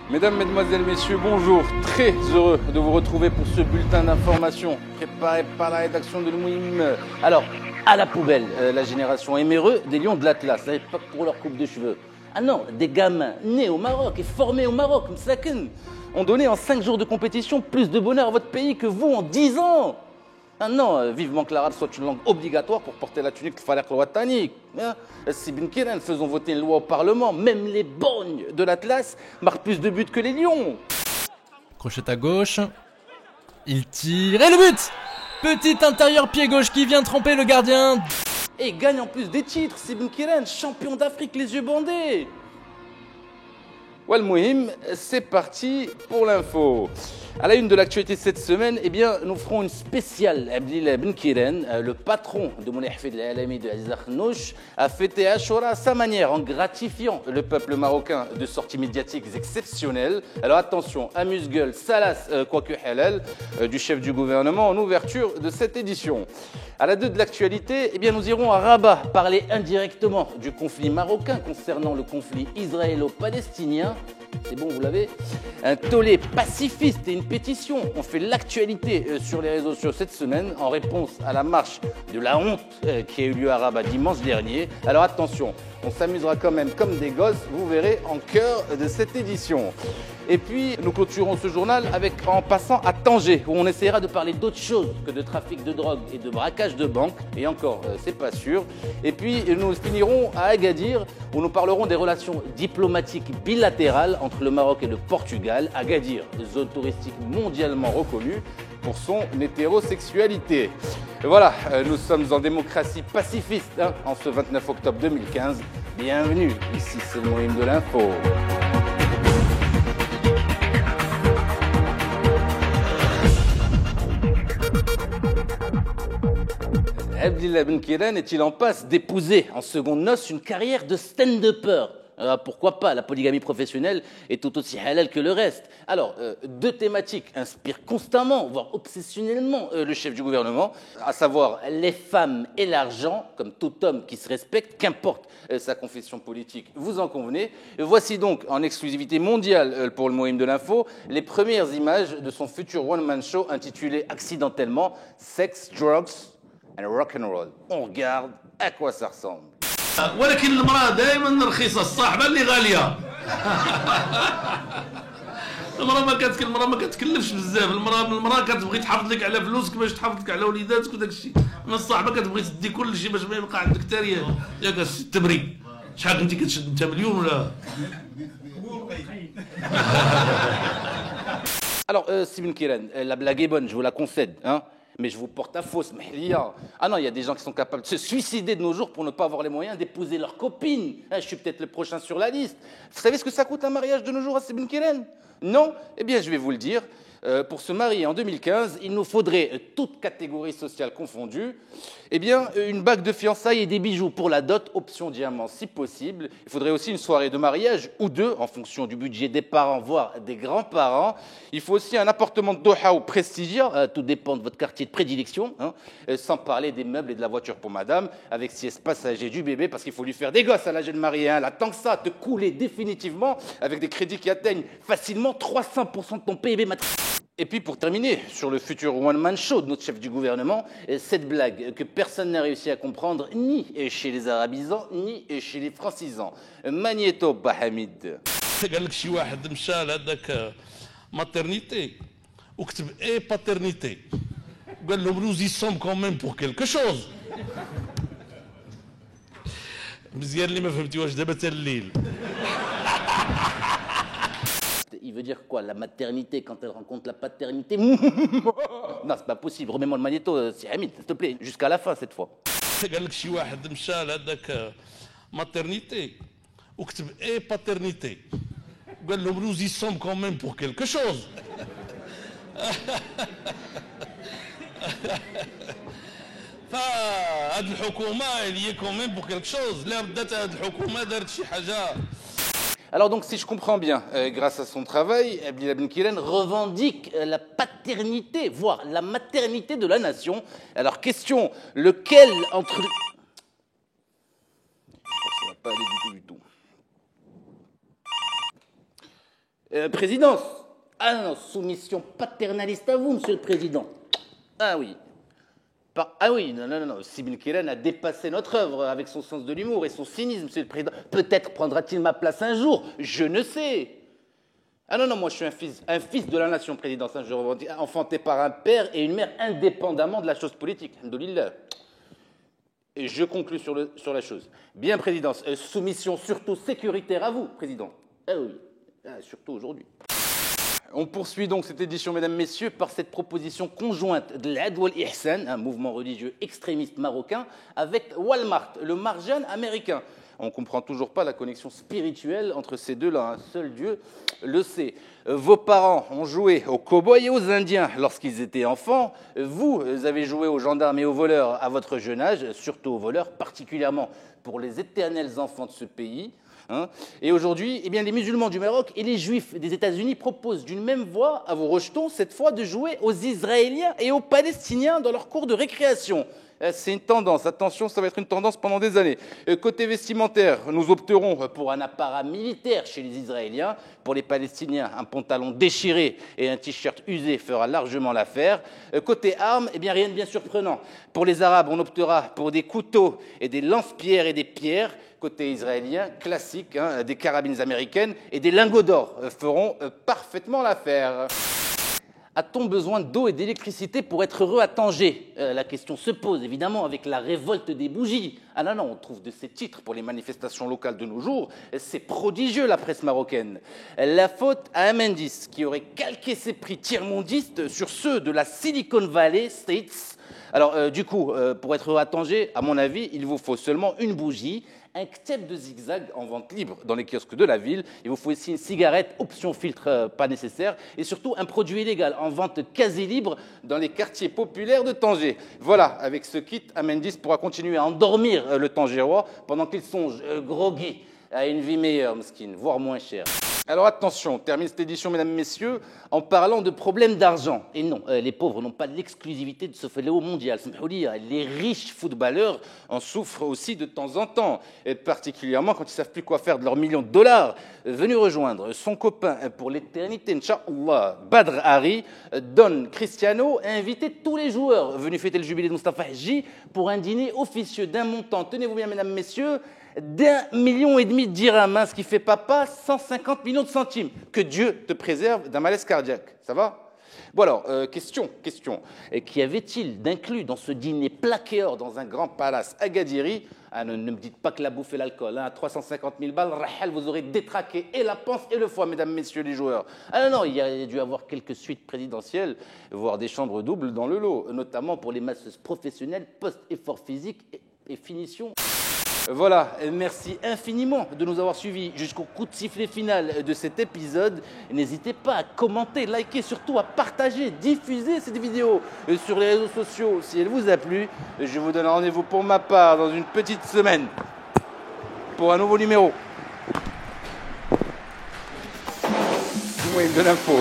Mesdames, Mesdemoiselles, Messieurs, bonjour. Très heureux de vous retrouver pour ce bulletin d'information préparé par la rédaction de l'Mouhim. Alors, à la poubelle, la génération éméreux des Lions de l'Atlas. Ça n'est pas pour leur coupe de cheveux. Ah non, des gamins nés au Maroc et formés au Maroc, Msaken, ont donné en 5 jours de compétition plus de bonheur à votre pays que vous en 10 ans. Ah non, vivement que l'arabe soit une langue obligatoire pour porter la tunique Falaq al-Watani. Si Ben Kiren, faisons voter une loi au Parlement, même les borgnes de l'Atlas marquent plus de buts que les lions. Crochet à gauche, il tire et le but. Petit intérieur pied gauche qui vient tremper le gardien. Et gagne en plus des titres, si Ben Kiren, champion d'Afrique les yeux bandés. Wal Mouhim, c'est parti pour l'info. À la une de l'actualité cette semaine, eh bien, nous ferons une spéciale. Abdillah Ben Kiren, le patron de Moulay Hafid al-Alami de Aziz Akhnouch, a fêté Ashura à sa manière en gratifiant le peuple marocain de sorties médiatiques exceptionnelles. Alors attention, amuse-gueule, salace, quoique halal, du chef du gouvernement en ouverture de cette édition. À la 2 de l'actualité, eh bien, nous irons à Rabat parler indirectement du conflit marocain concernant le conflit israélo-palestinien. C'est bon, vous l'avez. Un tollé pacifiste et une pétition ont fait l'actualité sur les réseaux sociaux cette semaine en réponse à la marche de la honte qui a eu lieu à Rabat dimanche dernier. Alors attention, on s'amusera quand même comme des gosses, vous verrez, en cœur de cette édition. Et puis, nous clôturons ce journal en passant à Tanger, où on essaiera de parler d'autre chose que de trafic de drogue et de braquage de banque. Et encore, c'est pas sûr. Et puis, nous finirons à Agadir, où nous parlerons des relations diplomatiques bilatérales entre le Maroc et le Portugal. Agadir, zone touristique mondialement reconnue pour son hétérosexualité. Et voilà, nous sommes en démocratie pacifiste en ce 29 octobre 2015. Bienvenue, ici c'est le Mouhim de l'info. Abdillah Ben Kiren est-il en passe d'épouser en seconde noces une carrière de stand-upper? Pourquoi pas, la polygamie professionnelle est tout aussi halal que le reste. Alors, deux thématiques inspirent constamment, voire obsessionnellement, le chef du gouvernement, à savoir les femmes et l'argent, comme tout homme qui se respecte, qu'importe sa confession politique, vous en convenez. Voici donc, en exclusivité mondiale pour le Mouhim de l'info, les premières images de son futur one-man show intitulé accidentellement « Sex, Drugs and Rock'n'Roll ». On regarde à quoi ça ressemble. ولكن المرأة دائما رخيصة الصاحبة اللي غالية المرأة ما كتكلفش بزاف المرأة كتبغي تحافظ لك على فلوسك باش تحافظ لك على وليداتك وداك الشيء من الصاحبة كتبغي تدي كل شيء باش ما يبقى عندك حتى ياك التبري شحال كنتي كتشد انت مليون ولا Alors, Si Ben Kiren, la blague est bonne, je vous la concède, hein. Mais je vous porte à fausse, Mahlia. Ah non, il y a des gens qui sont capables de se suicider de nos jours pour ne pas avoir les moyens d'épouser leur copine. Je suis peut-être le prochain sur la liste. Vous savez ce que ça coûte un mariage de nos jours à Si Ben Kiren? Non? Eh bien, je vais vous le dire. Pour se marier en 2015, il nous faudrait, toutes catégories sociales confondues, eh bien, une bague de fiançailles et des bijoux pour la dot, option diamant si possible. Il faudrait aussi une soirée de mariage ou deux, en fonction du budget des parents, voire des grands-parents. Il faut aussi un appartement de Doha ou prestigieux, tout dépend de votre quartier de prédilection, hein, sans parler des meubles et de la voiture pour madame, avec siège passager du bébé, parce qu'il faut lui faire des gosses à la jeune mariée. Hein, là, tant que ça, te couler définitivement, avec des crédits qui atteignent facilement 300% de ton PIB. Et puis pour terminer, sur le futur one-man show de notre chef du gouvernement, cette blague que personne n'a réussi à comprendre, ni chez les arabisants, ni chez les francisants. Magnéto Bahamid. قال لك شي واحد مشى لهذاك ماترنيتي وكتب اي باترنيتي قال لهم nous y sommes quand même pour quelque chose مزيان اللي ما فهمتي واش دابا حتى الليل. Il veut dire quoi? La maternité quand elle rencontre la paternité? Non, c'est pas possible. Remets-moi le magnéto, c'est Hamid, s'il te plaît. Jusqu'à la fin, cette fois. قال لك شي واحد مشى لهذاك ماترنيتي وكتب اي باترنيتي قال لهم nous y sommes quand même pour quelque chose. فهاد الحكومه اللي هي كومين بور كيلك شوز لا بدات هاد الحكومه دارت شي حاجه. Alors donc, si je comprends bien, grâce à son travail, Abdillah Ben Kiren revendique la paternité, voire la maternité de la nation. Alors, question, lequel entre... Je crois que ça va pas aller du tout. Présidence. Ah non, soumission paternaliste à vous, monsieur le président. Ah oui. Ah oui, non. Sibin Kéran a dépassé notre œuvre avec son sens de l'humour et son cynisme, monsieur le président. Peut-être prendra-t-il ma place un jour, je ne sais. Ah non, moi je suis un fils de la nation, présidence. Je revendique, enfanté par un père et une mère indépendamment de la chose politique. Alhamdoulilah. Et je conclus sur la chose. Bien, présidence, soumission surtout sécuritaire à vous, président. Ah oui, surtout aujourd'hui. On poursuit donc cette édition, mesdames, messieurs, par cette proposition conjointe de l'Ad wal Ihsan, un mouvement religieux extrémiste marocain, avec Walmart, le marjan américain. On ne comprend toujours pas la connexion spirituelle entre ces deux-là. Un seul Dieu le sait. Vos parents ont joué aux cow-boys et aux Indiens lorsqu'ils étaient enfants. Vous avez joué aux gendarmes et aux voleurs à votre jeune âge, surtout aux voleurs, particulièrement pour les éternels enfants de ce pays. Et aujourd'hui, les musulmans du Maroc et les juifs des États-Unis proposent d'une même voix à vos rejetons, cette fois de jouer aux Israéliens et aux Palestiniens dans leur cours de récréation. C'est une tendance, attention, ça va être une tendance pendant des années. Côté vestimentaire, nous opterons pour un apparat militaire chez les Israéliens. Pour les Palestiniens, un pantalon déchiré et un t-shirt usé fera largement l'affaire. Côté armes, rien de bien surprenant. Pour les Arabes, on optera pour des couteaux et des lance-pierres et des pierres. Côté israélien, classique, des carabines américaines et des lingots d'or feront parfaitement l'affaire. A-t-on besoin d'eau et d'électricité pour être heureux à Tanger? La question se pose évidemment avec la révolte des bougies. Ah non, on trouve de ces titres pour les manifestations locales de nos jours. C'est prodigieux la presse marocaine. La faute à Amendis qui aurait calqué ses prix tiers-mondistes sur ceux de la Silicon Valley States. Alors du coup, pour être heureux à Tanger, à mon avis, il vous faut seulement une bougie, un ktepp de zigzag en vente libre dans les kiosques de la ville. Il vous faut aussi une cigarette, option filtre pas nécessaire, et surtout un produit illégal en vente quasi libre dans les quartiers populaires de Tanger. Voilà, avec ce kit, Amendis pourra continuer à endormir le Tangérois pendant qu'il songe groggy à une vie meilleure, mesquine, voire moins chère. Alors attention, on termine cette édition, mesdames, messieurs, en parlant de problèmes d'argent. Et non, les pauvres n'ont pas l'exclusivité de ce fléau mondial. Les riches footballeurs en souffrent aussi de temps en temps, et particulièrement quand ils ne savent plus quoi faire de leurs millions de dollars. Venu rejoindre son copain pour l'éternité, Inch'Allah, Badr Hari, Don Cristiano a invité tous les joueurs venus fêter le jubilé de Mustafa Hadji pour un dîner officieux d'un montant, tenez-vous bien, mesdames, messieurs, d'1,5 million de dirhams, ce qui fait papa 150 millions de centimes. Que Dieu te préserve d'un malaise cardiaque. Ça va? Bon alors, question. Qu'y avait-il d'inclus dans ce dîner plaqué or dans un grand palace Agadiri? Ne me dites pas que la bouffe et l'alcool. 350 000 balles, Rahal, vous aurez détraqué et la panse et le foie, mesdames, messieurs les joueurs. Non, il y a dû avoir quelques suites présidentielles, voire des chambres doubles dans le lot, notamment pour les masseuses professionnelles, post-effort physique et finition. Voilà, merci infiniment de nous avoir suivis jusqu'au coup de sifflet final de cet épisode. N'hésitez pas à commenter, liker, surtout à partager, diffuser cette vidéo sur les réseaux sociaux si elle vous a plu. Je vous donne rendez-vous pour ma part dans une petite semaine pour un nouveau numéro. Oui, de l'info.